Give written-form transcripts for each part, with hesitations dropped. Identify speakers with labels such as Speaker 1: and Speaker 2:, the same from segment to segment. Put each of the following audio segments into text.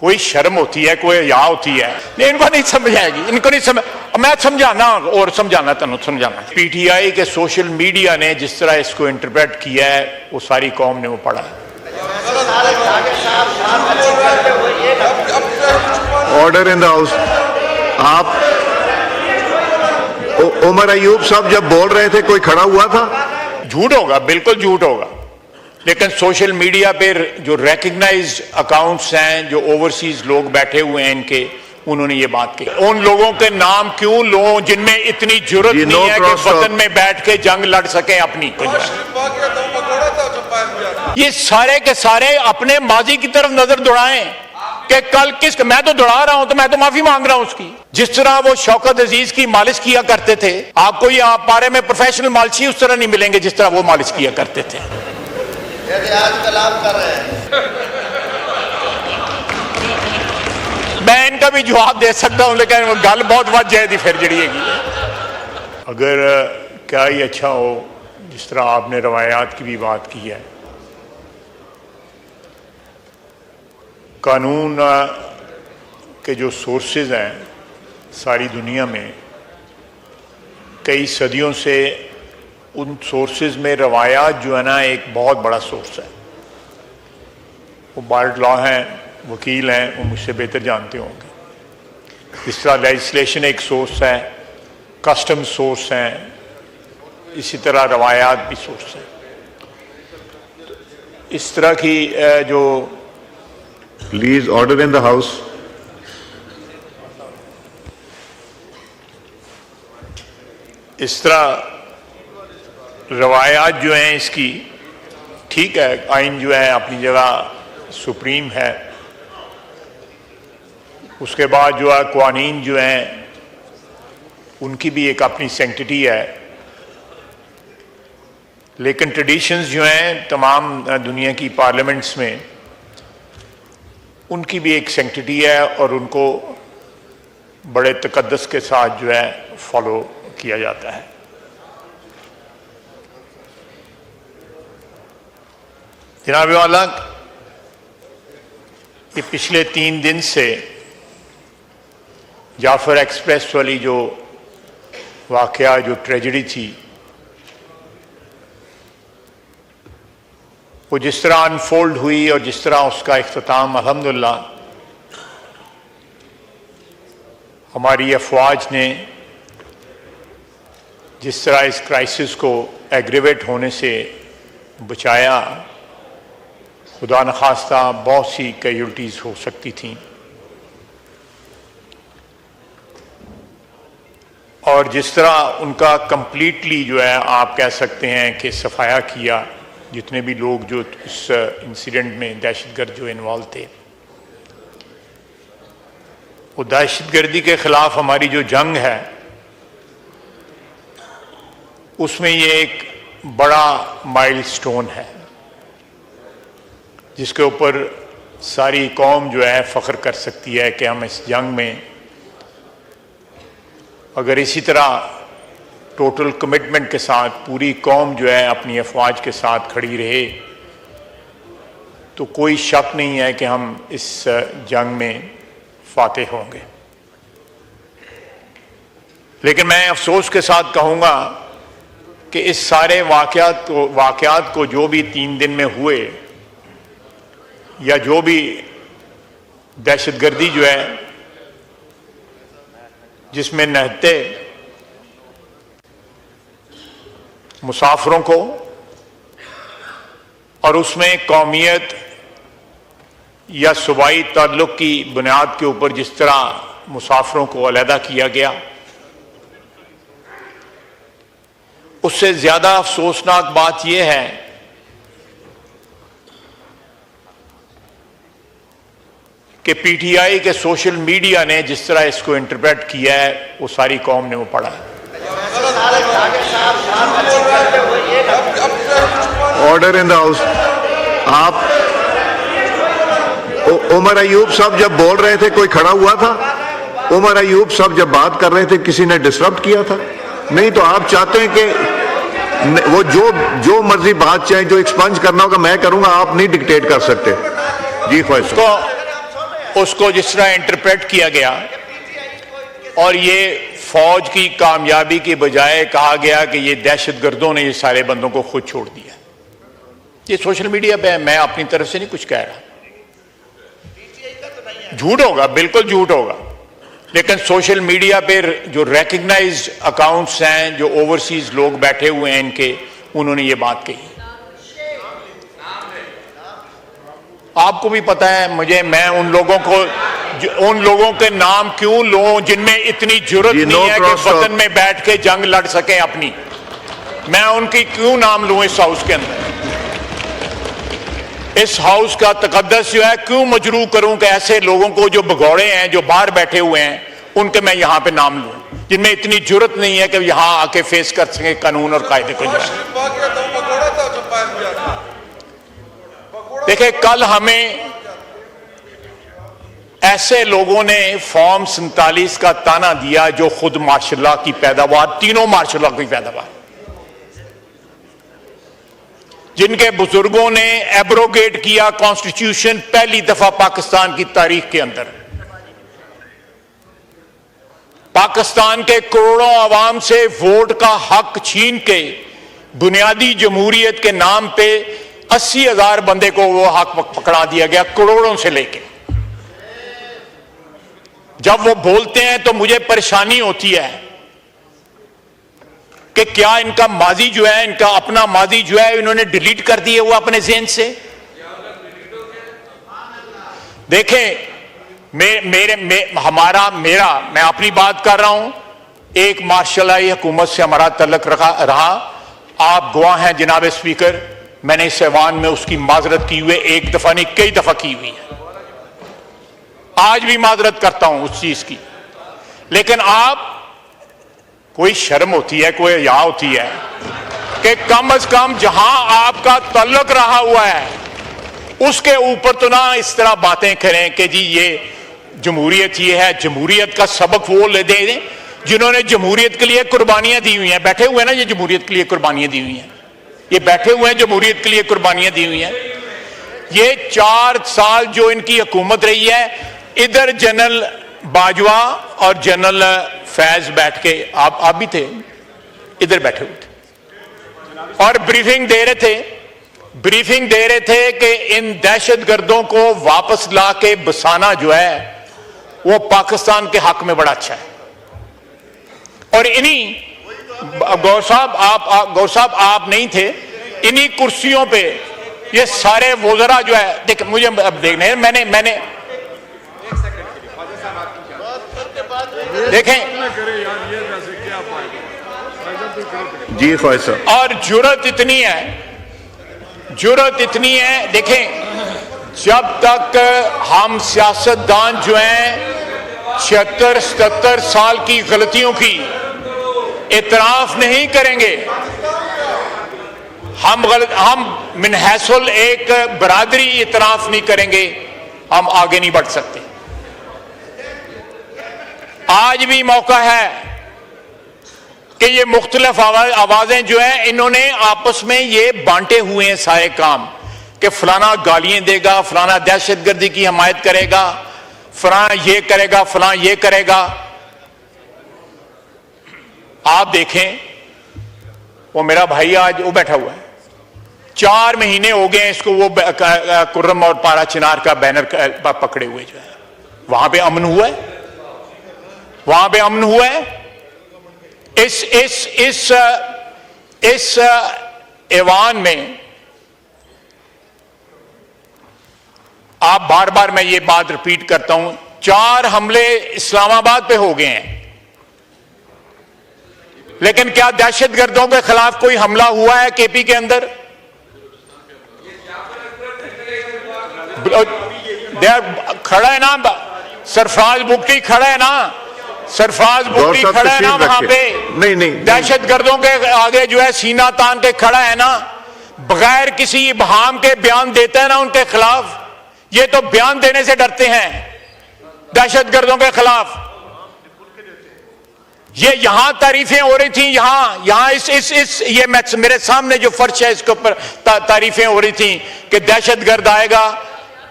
Speaker 1: कोई शर्म होती है, कोई हया होती है, नहीं इनको नहीं समझ आएगी, इनको नहीं समझ। मैं समझाना और समझाना तेन समझाना। पीटीआई के सोशल मीडिया ने जिस तरह इसको इंटरप्रेट किया है वो सारी कौम ने वो पढ़ा है।
Speaker 2: Order in the house. आप उमर अयूब साहब जब बोल रहे थे कोई खड़ा हुआ था?
Speaker 1: झूठ होगा, बिल्कुल झूठ होगा, लेकिन सोशल मीडिया पे जो रिकग्नाइज्ड अकाउंट्स हैं, जो ओवरसीज लोग बैठे हुए हैं इनके, उन्होंने ये बात की। उन लोगों के नाम क्यों लो जिनमें इतनी जरूरत नहीं है कि वतन में बैठ के जंग लड़ सके अपनी। ये सारे के सारे अपने माजी की तरफ नजर दौड़ाएं कि कल किस, मैं तो दौड़ा रहा हूं तो मैं तो माफी मांग रहा हूं उसकी। जिस तरह वो शौकत अजीज की मालिश किया करते थे, आपको यहाँ पारे में प्रोफेशनल मालिशी उस तरह नहीं मिलेंगे जिस तरह वो मालिश किया करते थे।
Speaker 3: आज कलाम कर रहे हैं।
Speaker 1: मैं इनका भी जवाब दे सकता हूं, लेकिन वो गल बहुत वध जाएगी फिर जड़िएगी। अगर क्या ही अच्छा हो, जिस तरह आपने रवायात की भी बात की है, कानून के जो सोर्सेज हैं सारी दुनिया में, कई सदियों से उन सोर्सेज में रवायात जो है ना एक बहुत बड़ा सोर्स है। वो बार्ड लॉ हैं, वकील हैं, वो मुझसे बेहतर जानते होंगे। इस तरह लेजिस्लेशन एक सोर्स है, कस्टम सोर्स हैं, इसी तरह रवायात भी सोर्स हैं। इस तरह की जो
Speaker 2: please order in the house.
Speaker 1: इस तरह रवायात जो हैं इसकी, ठीक है, आइन जो है अपनी जगह सुप्रीम है, उसके बाद जो है कानून जो हैं उनकी भी एक अपनी सेंक्टिटी है, लेकिन ट्रेडिशंस जो हैं तमाम दुनिया की पार्लियामेंट्स में, उनकी भी एक सेंक्टिटी है और उनको बड़े तकद्दस के साथ जो है फॉलो किया जाता है। जनाब वाला, ये पिछले 3 दिन से जाफर एक्सप्रेस वाली जो वाकया, जो ट्रेजेडी थी, वो जिस तरह अनफोल्ड हुई और जिस तरह उसका इख्तिताम अल्हम्दुलिल्लाह हमारी अफवाज ने जिस तरह इस क्राइसिस को एग्रीवेट होने से बचाया, खुदा न खास्ता बहुत सी कैजुअल्टीज हो सकती थीं, और जिस तरह उनका कंप्लीटली जो है आप कह सकते हैं कि सफाया किया, जितने भी लोग जो इस इंसिडेंट में दहशतगर्द जो इन्वॉल्व थे। वो दहशतगर्दी के खिलाफ हमारी जो जंग है उसमें ये एक बड़ा माइलस्टोन है जिसके ऊपर सारी कौम जो है फ़ख्र कर सकती है कि हम इस जंग में अगर इसी तरह टोटल कमिटमेंट के साथ पूरी कौम जो है अपनी अफवाज के साथ खड़ी रहे तो कोई शक नहीं है कि हम इस जंग में फातेह होंगे। लेकिन मैं अफसोस के साथ कहूँगा कि इस सारे वाक़यात को जो भी 3 दिन में हुए या जो भी दहशतगर्दी जो है जिसमें नहते मुसाफिरों को और उसमें कौमियत या सूबाई ताल्लुक़ की बुनियाद के ऊपर जिस तरह मुसाफिरों को अलहदा किया गया, उससे ज़्यादा अफसोसनाक बात यह है कि पीटीआई के सोशल मीडिया ने जिस तरह इसको इंटरप्रेट किया है वो सारी कौम ने वो पढ़ा है।
Speaker 2: Order in the house. आप उमर अयूब साहब जब बोल रहे थे कोई खड़ा हुआ था? उमर अयूब साहब जब बात कर रहे थे किसी ने डिस्टर्ब किया था? नहीं तो आप चाहते हैं कि वो जो मर्जी बात चाहे, जो एक्सपंज करना होगा मैं करूंगा, आप नहीं डिक्टेट कर सकते। जी ख्वाहिश।
Speaker 1: उसको जिस तरह इंटरप्रेट किया गया और ये फौज की कामयाबी के बजाय कहा गया कि ये दहशतगर्दों ने ये सारे बंदों को खुद छोड़ दिया। ये सोशल मीडिया पे है, मैं अपनी तरफ से नहीं कुछ कह रहा। झूठ होगा, बिल्कुल झूठ होगा, लेकिन सोशल मीडिया पे जो रिकग्नाइज्ड अकाउंट्स हैं, जो ओवरसीज लोग बैठे हुए हैं इनके, उन्होंने ये बात कही। आपको भी पता है, मैं उन लोगों के नाम क्यों लूं जिनमें इतनी जुर्रत नहीं है कि वतन में बैठ के जंग लड़ सकें अपनी। मैं उनकी क्यों नाम लूं इस हाउस के अंदर? इस हाउस का तकद्दस जो है क्यों मजरू करूं कि ऐसे लोगों को जो भगौड़े हैं, जो बाहर बैठे हुए हैं, उनके मैं यहां पे नाम लूं जिनमें इतनी जुर्रत नहीं है कि यहां आके फेस कर सके कानून और कायदे को। देखिए, कल हमें ऐसे लोगों ने फॉर्म 47 का ताना दिया जो खुद मार्शल की पैदावार, तीनों मार्शल की पैदावार, जिनके बुजुर्गों ने एब्रोगेट किया कॉन्स्टिट्यूशन पहली दफा पाकिस्तान की तारीख के अंदर। पाकिस्तान के करोड़ों आवाम से वोट का हक छीन के बुनियादी जमहूरियत के नाम पे 80,000 बंदे को वो हक पकड़ा दिया गया, करोड़ों से लेके। जब वो बोलते हैं तो मुझे परेशानी होती है कि क्या इनका माजी जो है, इनका अपना माजी जो है, इन्होंने डिलीट कर दिए वो अपने ज़हन से। देखें, मैं अपनी बात कर रहा हूं। एक मार्शलाई हुकूमत से हमारा तल्लुक रहा। आप गवाह हैं जनाब स्पीकर, मैंने इस ऐवान में उसकी माजरत की हुई, एक दफा नहीं कई दफा की हुई है। आज भी माजरत करता हूं उस चीज की। लेकिन आप, कोई शर्म होती है, कोई हया होती है कि कम से कम जहां आपका तल्लुक रहा हुआ है उसके ऊपर तो ना इस तरह बातें करें कि जी ये जमहूरियत ये है। जमहूरियत का सबक वो ले दें जिन्होंने जमहूरियत के लिए कुर्बानियां दी हुई हैं। बैठे हुए हैं ना, ये जमहूरियत के लिए कुर्बानियां दी हुई हैं, ये बैठे हुए हैं जमहूरियत के लिए कुर्बानियां दी हुई हैं। ये 4 साल जो इनकी हुकूमत रही है, इधर जनरल बाजवा और जनरल फैज बैठ के, आप भी थे, इधर बैठे हुए थे और ब्रीफिंग दे रहे थे कि इन दहशतगर्दों को वापस ला के बसाना जो है वो पाकिस्तान के हक में बड़ा अच्छा है। और इन्हीं गौर साहब आप नहीं थे, इन्हीं कुर्सियों पे ये सारे वज़रा जो है, देख मुझे अब देखने, मैंने देखें
Speaker 2: जी ख्वाहिश साहब,
Speaker 1: और जुर्रत इतनी है। देखें, जब तक हम सियासतदान जो हैं 76-77 साल की गलतियों की इतराफ नहीं करेंगे, हम मिनहसुल एक बरादरी इतराफ नहीं करेंगे, हम आगे नहीं बढ़ सकते। आज भी मौका है कि ये मुख्तलिफ आवाजें जो हैं, इन्होंने आपस में ये बांटे हुए हैं सारे काम कि फलाना गालियां देगा, फलाना दहशतगर्दी की हमायत करेगा, फलाना ये करेगा, फलाना ये करेगा। आप देखें, वो मेरा भाई आज वो बैठा हुआ है, 4 महीने हो गए इसको वो कुर्रम और पारा चिनार का बैनर पकड़े हुए जो है। वहां पे अमन हुआ है, वहां पे अमन हुआ है। इस ऐवान में आप बार बार, मैं ये बात रिपीट करता हूं, 4 हमले इस्लामाबाद पे हो गए हैं, लेकिन क्या दहशतगर्दों के खिलाफ कोई हमला हुआ है केपी के अंदर? खड़ा है ना सरफराज बुगटी, खड़ा है ना सरफराज बुगटी, खड़ा है ना वहां पे।
Speaker 2: नहीं,
Speaker 1: दहशतगर्दों के आगे जो है सीना तान के खड़ा है ना, बगैर किसी इबहाम के बयान देता है ना उनके खिलाफ। ये तो बयान देने से डरते हैं दहशतगर्दों के खिलाफ। ये यहां तारीफें हो रही थी, यहां ये मेरे सामने जो फर्श है इसके ऊपर तारीफें हो रही थी कि दहशतगर्द आएगा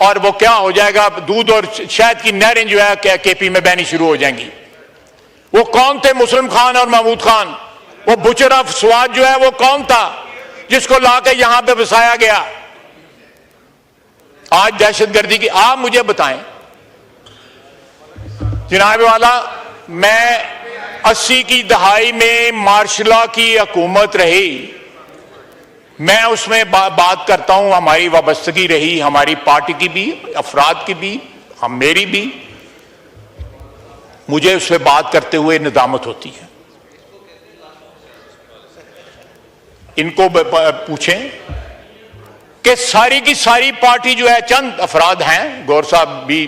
Speaker 1: और वो क्या हो जाएगा, दूध और शहद की नहरें जो है केपी में बहनी शुरू हो जाएंगी। वो कौन थे मुस्लिम खान और महमूद खान? वो बुचर ऑफ स्वाद जो है वो कौन था जिसको लाके यहां पे बसाया गया? आज दहशतगर्दी की आप मुझे बताएं जनाब वाला, मैं 80 की दहाई में मार्शला की हुकूमत रही, मैं उसमें बात करता हूं, हमारी वाबस्तगी रही, हमारी पार्टी की भी, अफराद की भी, मेरी भी, मुझे उस पर बात करते हुए नदामत होती है। इनको पूछें कि सारी की सारी पार्टी जो है, चंद अफराद हैं, गौर साहब भी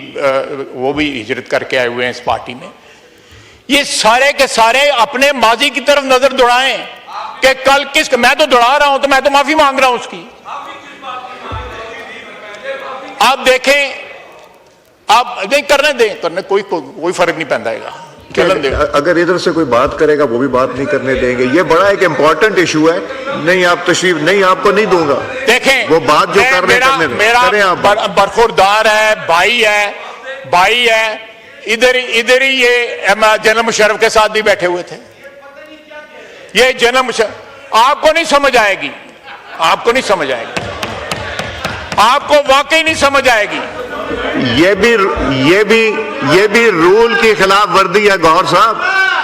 Speaker 1: वो भी हिजरत करके आए हुए हैं इस पार्टी में, ये सारे के सारे अपने माजी की तरफ नजर दौड़ाएं कि कल किस, मैं तो दौड़ा रहा हूं तो मैं तो माफी मांग रहा हूं उसकी। आप देखें, आप नहीं करने दें, करने कोई फर्क नहीं पैदा, चलन दें।
Speaker 2: अगर इधर से कोई बात करेगा वो भी बात नहीं करने देंगे। ये बड़ा एक इंपॉर्टेंट इशू है। नहीं, आप तशरीफ नहीं, आपको नहीं दूंगा।
Speaker 1: देखें,
Speaker 2: वो बात जो कर रहे हैं
Speaker 1: मेरा बरखुरदार है, भाई है, इधर ही ये जनरल मुशर्रफ के साथ भी बैठे हुए थे। ये जनरल मुशर्रफ आपको नहीं समझ आएगी, आपको नहीं समझ आएगी, आपको वाकई नहीं समझ आएगी।
Speaker 2: ये भी रूल की खिलाफ वर्दी है गौर साहब।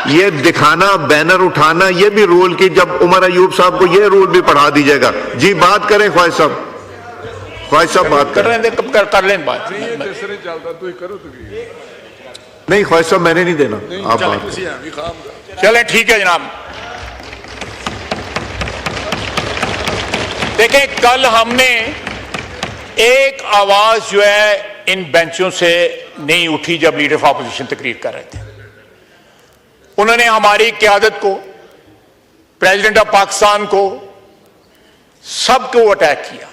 Speaker 2: ये दिखाना, बैनर उठाना, ये भी रूल की, जब उमर अयूब साहब को ये रूल भी पढ़ा दीजिएगा। जी बात करें ख्वाहिश साहब बात करें।
Speaker 1: कर लें बात।
Speaker 2: नहीं ख्वाहिश साहब मैंने नहीं देना, आप बात
Speaker 1: चलें, ठीक है जनाब। देखें, कल हमने एक आवाज जो है इन बेंचों से नहीं उठी जब लीडर ऑफ ऑपोजिशन तकरीर कर रहे थे। उन्होंने हमारी क़यादत को, प्रेसिडेंट ऑफ पाकिस्तान को, सबको अटैक किया।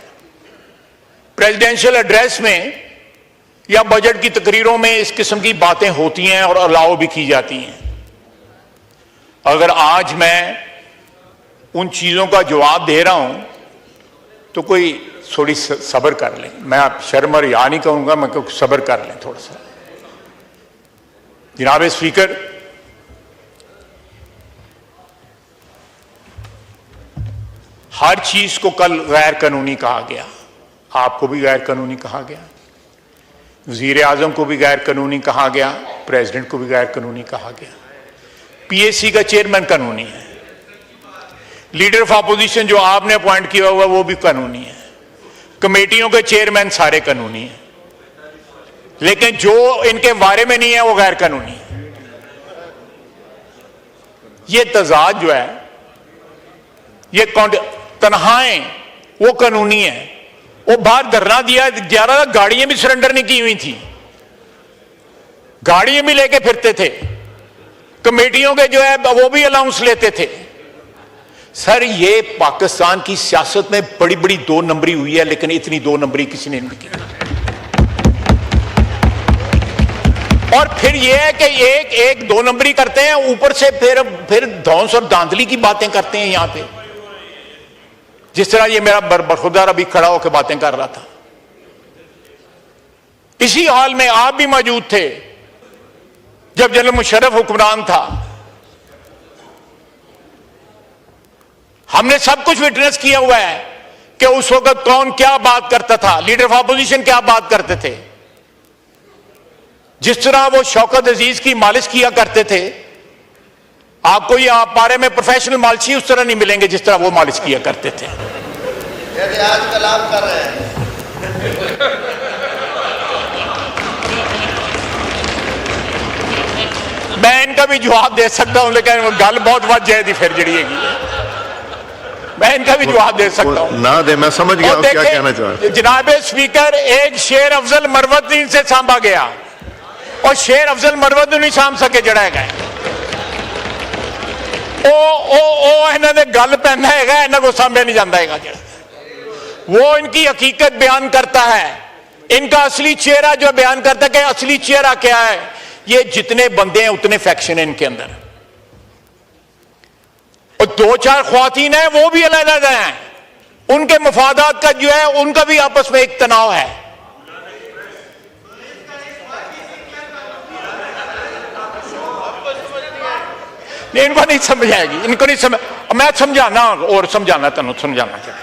Speaker 1: प्रेसिडेंशियल एड्रेस में या बजट की तकरीरों में इस किस्म की बातें होती हैं और अलाउ भी की जाती हैं। अगर आज मैं उन चीजों का जवाब दे रहा हूं तो कोई थोड़ी सब्र कर लें। मैं आप शर्म और या नहीं कहूंगा, मैं कहूँ सब्र कर लें थोड़ा सा। जनाब स्पीकर, हर चीज को कल गैर कानूनी कहा गया। आपको भी गैर कानूनी कहा गया, वजीर आजम को भी गैर कानूनी कहा गया, प्रेसिडेंट को भी गैर कानूनी कहा गया। पीएसी का चेयरमैन कानूनी है, लीडर ऑफ ऑपोजिशन जो आपने अपॉइंट किया हुआ वो भी कानूनी है, कमेटियों के चेयरमैन सारे कानूनी हैं, लेकिन जो इनके बारे में नहीं है वो गैर कानूनी है। ये तजाद जो है, ये तनहाएं वो कानूनी है। वो बाहर धरना दिया, 11 गाड़ियां भी सरेंडर नहीं की हुई थी, गाड़ियां भी लेके फिरते थे, कमेटियों के जो है वो भी अलाउंस लेते थे। सर, ये पाकिस्तान की सियासत में बड़ी बड़ी 2 नंबरी हुई है, लेकिन इतनी 2 नंबरी किसी ने नहीं की। और फिर ये है कि एक 2 नंबरी करते हैं, ऊपर से फिर धौंस और धांधली की बातें करते हैं यहां पे। जिस तरह ये मेरा बरखुरदार अभी खड़ा होकर बातें कर रहा था, इसी हाल में आप भी मौजूद थे जब जनरल मुशर्रफ हुक्मरान था। हमने सब कुछ विटनेस किया हुआ है कि उस वक्त कौन क्या बात करता था, लीडर ऑफ ऑपोजिशन क्या बात करते थे। जिस तरह वो शौकत अजीज की मालिश किया करते थे, आपको ये आप बारे में प्रोफेशनल मालिशी उस तरह नहीं मिलेंगे जिस तरह वो मालिश किया करते थे।
Speaker 3: यदि आज कलाम कर रहे हैं,
Speaker 1: मैं इनका भी जवाब दे सकता हूं, लेकिन गल बहुत वजह दी फिर जड़ी है, मैं इनका भी जवाब दे सकता हूं।
Speaker 2: ना दे, मैं समझ गया क्या कहना चाह रहे हैं।
Speaker 1: जनाब स्पीकर, एक शेर अफजल मरवतुद्दीन से सांभा गया और शेर अफजल मरवतुद्दीन नहीं सांभ सके जड़ा गए। इन्होंने गल पहना है, इन्हों को सांभे नहीं जाता है जड़ा। वो इनकी हकीकत बयान करता है, इनका असली चेहरा जो बयान करता है कि असली चेहरा क्या है। ये जितने बंदे हैं उतने फैक्शन है इनके अंदर, और 2-4 ख्वातीन है वो भी अलग-अलग हैं, उनके मफादात का जो है उनका भी आपस में एक तनाव है। नहीं, इनको नहीं समझ आएगी, इनको नहीं समझ, मैं समझाना और समझाना, तेन समझाना चाहिए।